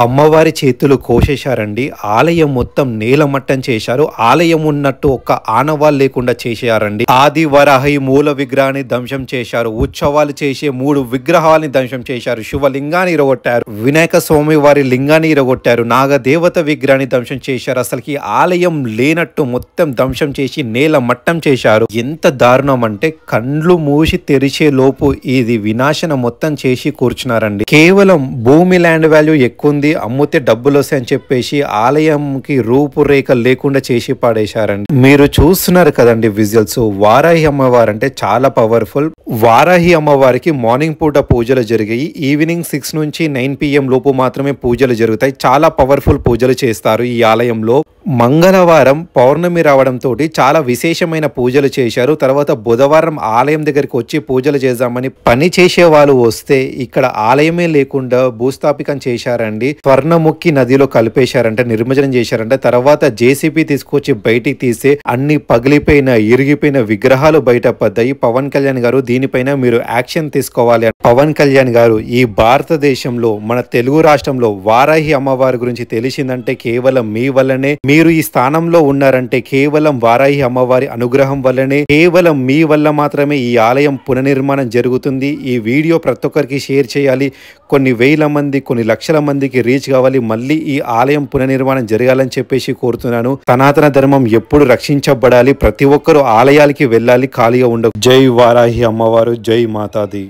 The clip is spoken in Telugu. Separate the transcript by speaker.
Speaker 1: అమ్మవారి చేతులు కోసేశారండి. ఆలయం మొత్తం నేలమట్టం చేశారు. ఆలయం ఉన్నట్టు ఒక్క ఆనవాళ్ళు లేకుండా చేశారండి. ఆది వరాహి మూల విగ్రహాన్ని ధ్వంసం చేశారు. ఉత్సవాలు చేసే 3 విగ్రహాలని ధ్వంసం చేశారు. శివలింగాన్ని ఇరగొట్టారు. వినాయక స్వామి వారి లింగాన్ని ఇరగొట్టారు. నాగదేవత విగ్రహాన్ని ధ్వంసం చేశారు. అసలుకి ఆలయం లేనట్టు మొత్తం ధ్వంసం చేసి నేల మట్టం చేశారు. ఎంత దారుణం అంటే కండ్లు మూసి తెరిచే లోపు ఇది వినాశనం మొత్తం చేసి కూర్చున్నారండి. కేవలం భూమి ల్యాండ్ వాల్యూ ఎక్కువ ఉంది, అమ్ముతే డబ్బులు వస్తాయని చెప్పేసి ఆలయంకి రూపురేఖ లేకుండా చేసి పాడేశారండి. మీరు చూస్తున్నారు కదండి విజువల్స్. వారాహి అమ్మవారు అంటే చాలా పవర్ఫుల్. వారాహి అమ్మవారికి మార్నింగ్ పూట పూజలు జరిగాయి. ఈవినింగ్ 6 నుంచి 9 PM లోపు మాత్రమే పూజలు జరుగుతాయి. చాలా పవర్ఫుల్ పూజలు చేస్తారు ఈ ఆలయంలో. మంగళవారం పౌర్ణమి రావడంతో చాలా విశేషమైన పూజలు చేశారు. తర్వాత బుధవారం ఆలయం దగ్గరికి వచ్చి పూజలు చేద్దామని పని చేసే వాళ్ళు వస్తే ఇక్కడ ఆలయమే లేకుండా భూస్థాపికం చేశారండి. స్వర్ణముఖి నదిలో కలిపేశారంటే, నిర్మజనం చేశారంటే. తర్వాత జేసీబీ తీసుకొచ్చి బయటికి తీస్తే అన్ని పగిలిపోయిన ఇరిగిపోయిన విగ్రహాలు బయటపడ్డాయి. పవన్ కళ్యాణ్ గారు దీనిపైన మీరు యాక్షన్ తీసుకోవాలి. పవన్ కళ్యాణ్ గారు ఈ భారతదేశంలో మన తెలుగు రాష్ట్రంలో వారాహి అమ్మవారి గురించి తెలిసిందంటే కేవలం మీ వల్లనే. మీరు ఈ స్థానంలో ఉన్నారంటే కేవలం వారాహి అమ్మవారి అనుగ్రహం వల్లనే. కేవలం మీ వల్ల మాత్రమే ఈ ఆలయం పునర్నిర్మాణం జరుగుతుంది. ఈ వీడియో ప్రతి ఒక్కరికి షేర్ చేయాలి. కొన్ని వేల మంది, కొన్ని లక్షల మందికి రీచ్ కావాలి. మళ్ళీ ఈ ఆలయం పునర్నిర్మాణం జరగాలని చెప్పేసి కోరుతున్నాను. సనాతన ధర్మం ఎప్పుడు రక్షించబడాలి. ప్రతి ఒక్కరూ ఆలయాలకి వెళ్ళాలి, ఖాళీగా ఉండదు. జై వారాహి అమ్మవారు, జై మాతాది.